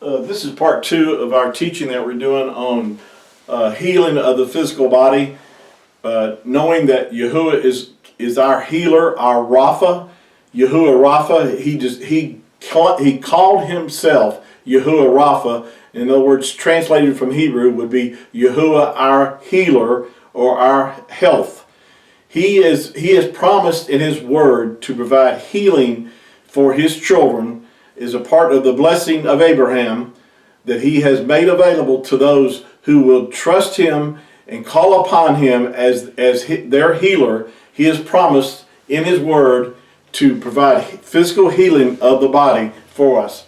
This is part 2 of our teaching that we're doing on healing of the physical body. Knowing that Yahuwah is our healer, our Rapha. Yahuwah Rapha, he called himself Yahuwah Rapha. In other words, translated from Hebrew would be Yahuwah our healer or our health. He has promised in his word to provide healing for his children, is a part of the blessing of Abraham that he has made available to those who will trust him and call upon him as their healer. He has promised in his word to provide physical healing of the body for us.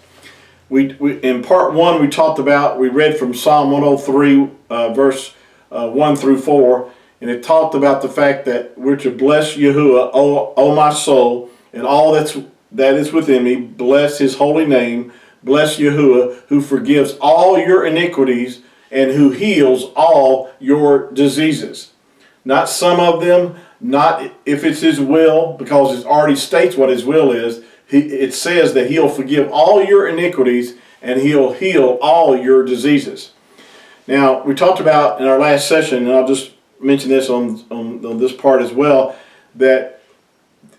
We in part 1 we read from Psalm 103 verse 1 through 4, and it talked about the fact that we're to bless Yahuwah, O my soul, and all that is within me. Bless his holy name. Bless Yahuwah, who forgives all your iniquities and who heals all your diseases. Not some of them, not if it's his will, because it already states what his will is. It says that he'll forgive all your iniquities and he'll heal all your diseases. Now, we talked about in our last session, and I'll just mention this on this part as well, that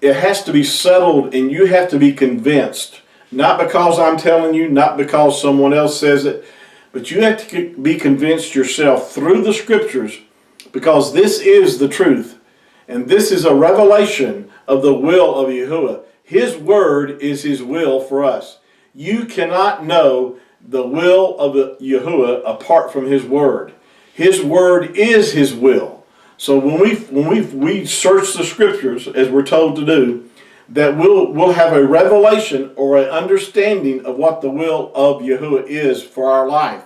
it has to be settled and you have to be convinced. Not because I'm telling you, not because someone else says it, but you have to be convinced yourself through the scriptures, because this is the truth. And this is a revelation of the will of Yahuwah. His word is his will for us. You cannot know the will of Yahuwah apart from his word. His word is his will. So when we search the scriptures, as we're told to do, that we'll have a revelation or an understanding of what the will of Yahuwah is for our life.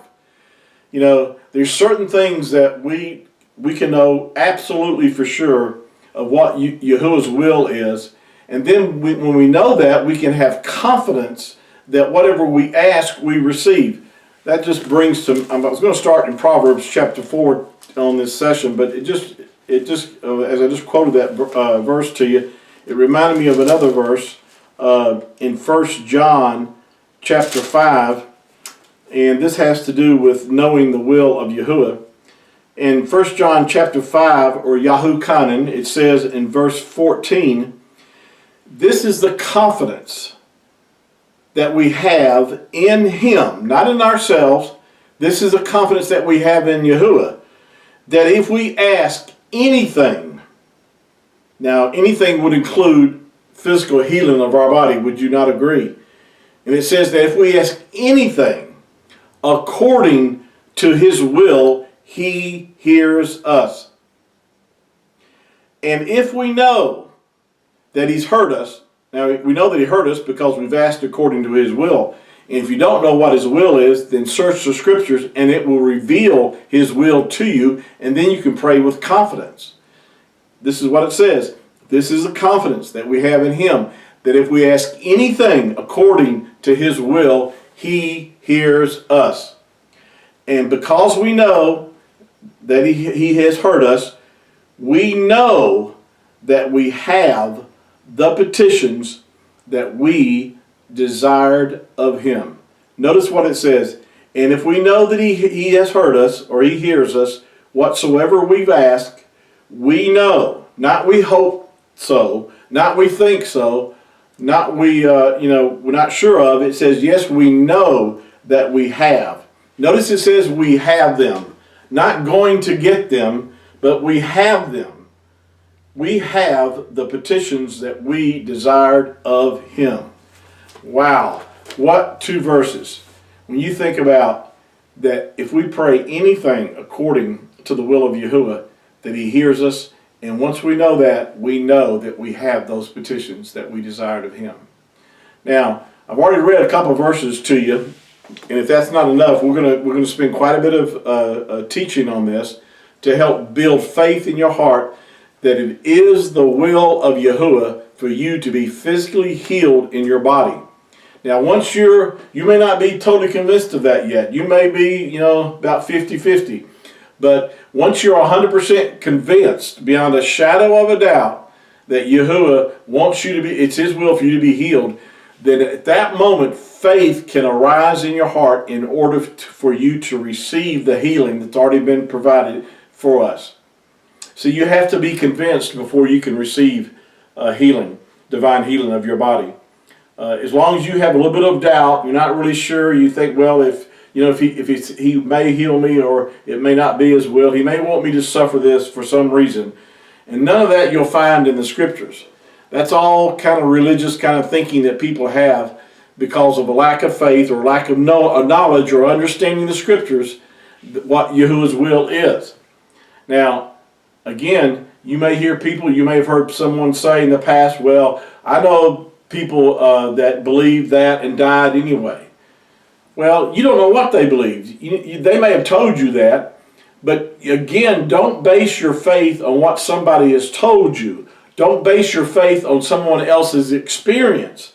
You know, there's certain things that we can know absolutely for sure of what Yahuwah's will is. And then when we know that, we can have confidence that whatever we ask, we receive. That just brings to, I was going to start in Proverbs chapter 4 on this session, but it just as I just quoted that verse to you, it reminded me of another verse in 1 John chapter 5, and this has to do with knowing the will of Yahuwah. In 1 John chapter 5, or YAHUAH, it says in verse 14, this is the confidence that we have in him, not in ourselves. This is the confidence that we have in Yahuwah, that if we ask anything, now anything would include physical healing of our body, would you not agree? And it says that if we ask anything according to his will, he hears us. And if we know that he's heard us, now we know that he heard us because we've asked according to his will. And if you don't know what his will is, then search the scriptures and it will reveal his will to you, and then you can pray with confidence. This is what it says. This is the confidence that we have in him, that if we ask anything according to his will, he hears us. And because we know that he has heard us, we know that we have the petitions that we desired of him. Notice what it says. And if we know that he has heard us, or he hears us, whatsoever we've asked, we know. Not we hope so, not we think so, not we're not sure of. It says, yes, we know that we have. Notice it says we have them. Not going to get them, but we have them. We have the petitions that we desired of him. Wow, what two verses. When you think about that, if we pray anything according to the will of Yahuwah, that he hears us, and once we know that we have those petitions that we desired of him. Now, I've already read a couple of verses to you, and if that's not enough, we're gonna spend quite a bit of teaching on this to help build faith in your heart that it is the will of Yahuwah for you to be physically healed in your body. Now, once you may not be totally convinced of that yet. You may be, about 50-50. But once you're 100% convinced, beyond a shadow of a doubt, that Yahuwah wants you to be, it's his will for you to be healed, then at that moment, faith can arise in your heart in order for you to receive the healing that's already been provided for us. So you have to be convinced before you can receive healing, divine healing of your body. As long as you have a little bit of doubt, you're not really sure, you think, well, if he may heal me, or it may not be his will, he may want me to suffer this for some reason. And none of that you'll find in the scriptures. That's all kind of religious kind of thinking that people have because of a lack of faith or lack of knowledge or understanding the scriptures, what Yahuwah's will is. Now, again, you may hear people, you may have heard someone say in the past, well, I know people that believe that and died anyway. Well, you don't know what they believed. They may have told you that, but again, don't base your faith on what somebody has told you. Don't base your faith on someone else's experience.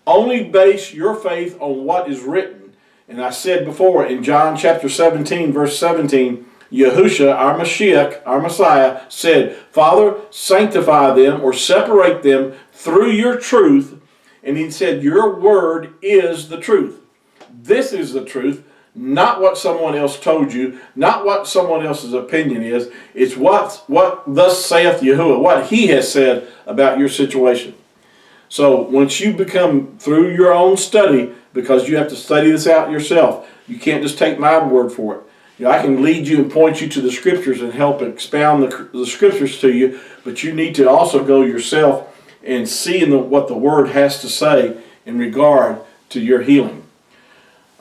Only base your faith on what is written. And I said before in John chapter 17, verse 17, Yahushua, our Mashiach, our Messiah, said, Father, sanctify them or separate them through your truth. And he said, your word is the truth. This is the truth, not what someone else told you, not what someone else's opinion is. It's what thus saith Yahuwah, what he has said about your situation. So once you become through your own study, because you have to study this out yourself, you can't just take my word for it. I can lead you and point you to the scriptures and help expound the scriptures to you, but you need to also go yourself and see what the word has to say in regard to your healing.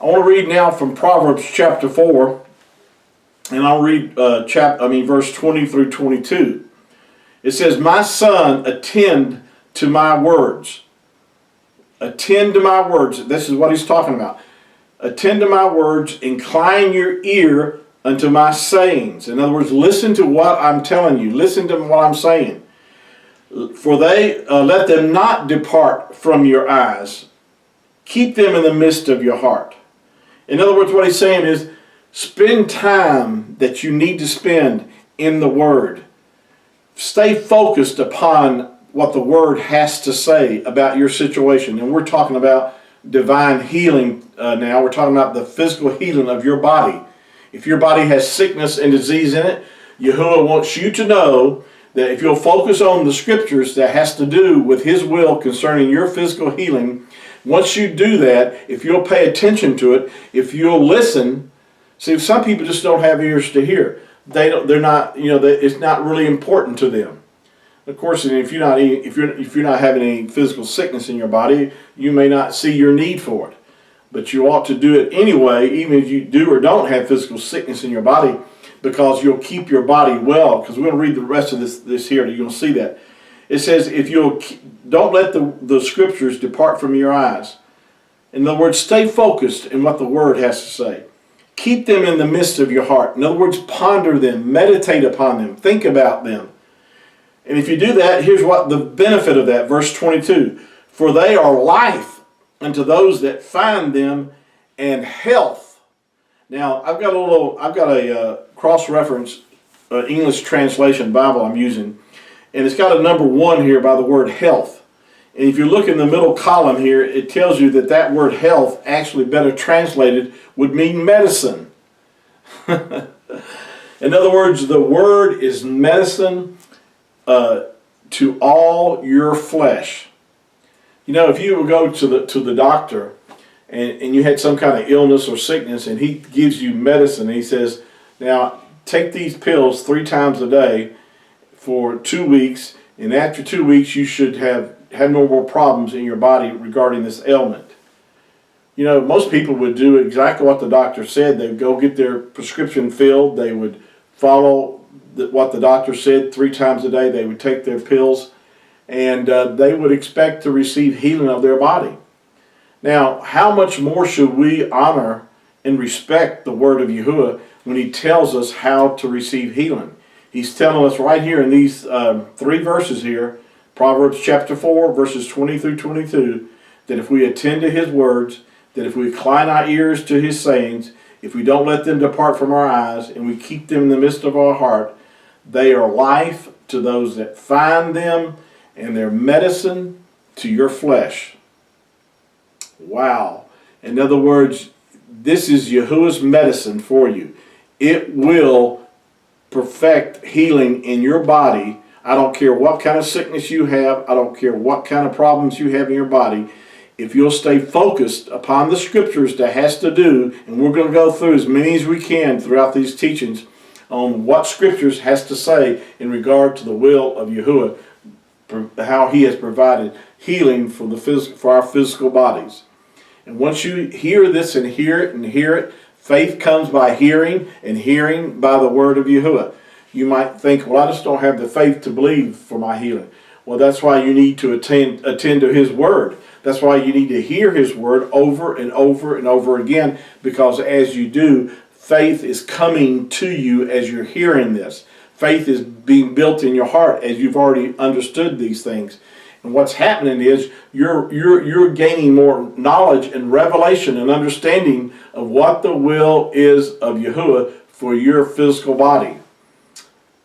I want to read now from Proverbs chapter 4, and I'll read verse 20 through 22. It says, my son, attend to my words. Attend to my words. This is what he's talking about. Attend to my words, incline your ear unto my sayings. In other words, listen to what I'm telling you. Listen to what I'm saying. For they let them not depart from your eyes. Keep them in the midst of your heart. In other words, what he's saying is, spend time that you need to spend in the Word. Stay focused upon what the Word has to say about your situation. And we're talking about divine healing now. We're talking about the physical healing of your body. If your body has sickness and disease in it, Yahuwah wants you to know that if you'll focus on the scriptures that has to do with his will concerning your physical healing, once you do that, if you'll pay attention to it, if you'll listen, see, some people just don't have ears to hear. They're not, it's not really important to them. Of course, if you're not having any physical sickness in your body, you may not see your need for it. But you ought to do it anyway, even if you do or don't have physical sickness in your body, because you'll keep your body well. Because we're going to read the rest of this here, you'll see that. It says, if you'll don't let the scriptures depart from your eyes. In other words, stay focused in what the word has to say. Keep them in the midst of your heart. In other words, ponder them, meditate upon them, think about them. And if you do that, here's what the benefit of that, verse 22. For they are life unto those that find them, and health. Now, I've got a cross-reference English translation Bible I'm using, and it's got a number 1 here by the word health. And if you look in the middle column here, it tells you that word health, actually better translated, would mean medicine. In other words, the word is medicine to all your flesh. If you would go to the doctor and you had some kind of illness or sickness, and he gives you medicine, and he says, now take these pills 3 times a day for 2 weeks, and after 2 weeks you should have no more problems in your body regarding this ailment. Most people would do exactly what the doctor said. They would go get their prescription filled. They would follow what the doctor said 3 times a day. They would take their pills, and they would expect to receive healing of their body. Now, how much more should we honor and respect the word of Yahuwah when he tells us how to receive healing? He's telling us right here in these 3 verses here, Proverbs chapter 4, verses 20 through 22, that if we attend to his words, that if we incline our ears to his sayings, if we don't let them depart from our eyes, and we keep them in the midst of our heart, they are life to those that find them, and they're medicine to your flesh. Wow. In other words, this is Yahuwah's medicine for you. It will perfect healing in your body. I don't care what kind of sickness you have. I don't care what kind of problems you have in your body. If you'll stay focused upon the scriptures that has to do, and we're going to go through as many as we can throughout these teachings on what scriptures has to say in regard to the will of Yahuwah, how he has provided healing for our physical bodies. And once you hear this and hear it, faith comes by hearing, and hearing by the word of Yahuwah. You might think, well, I just don't have the faith to believe for my healing. Well, that's why you need to attend to his word. That's why you need to hear his word over and over and over again, because as you do, faith is coming to you as you're hearing this. Faith is being built in your heart as you've already understood these things. And what's happening is you're gaining more knowledge and revelation and understanding of what the will is of Yahuwah for your physical body.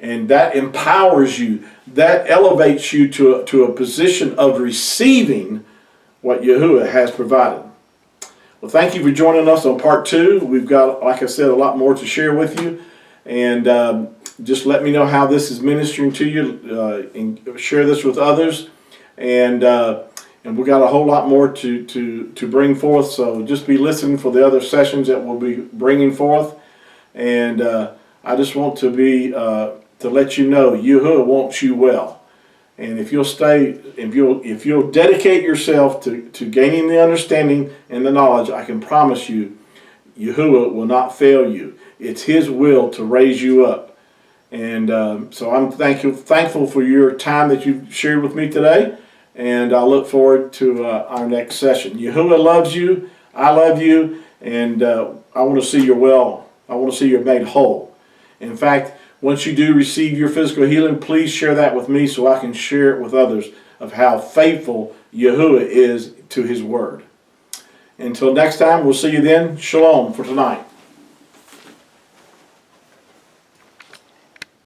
And that empowers you. That elevates you to a position of receiving what Yahuwah has provided. Well, thank you for joining us on part 2. We've got, like I said, a lot more to share with you. And just let me know how this is ministering to you. And share this with others. And we've got a whole lot more to bring forth. So just be listening for the other sessions that we'll be bringing forth. And I just want to be to let you know Yahuwah wants you well. And if you'll dedicate yourself to gaining the understanding and the knowledge, I can promise you, Yahuwah will not fail you. It's his will to raise you up. And so I'm thankful for your time that you've shared with me today. And I look forward to our next session. Yahuwah loves you. I love you. And I want to see you well. I want to see you made whole. In fact, once you do receive your physical healing, please share that with me so I can share it with others of how faithful Yahuwah is to his word. Until next time, we'll see you then. Shalom for tonight.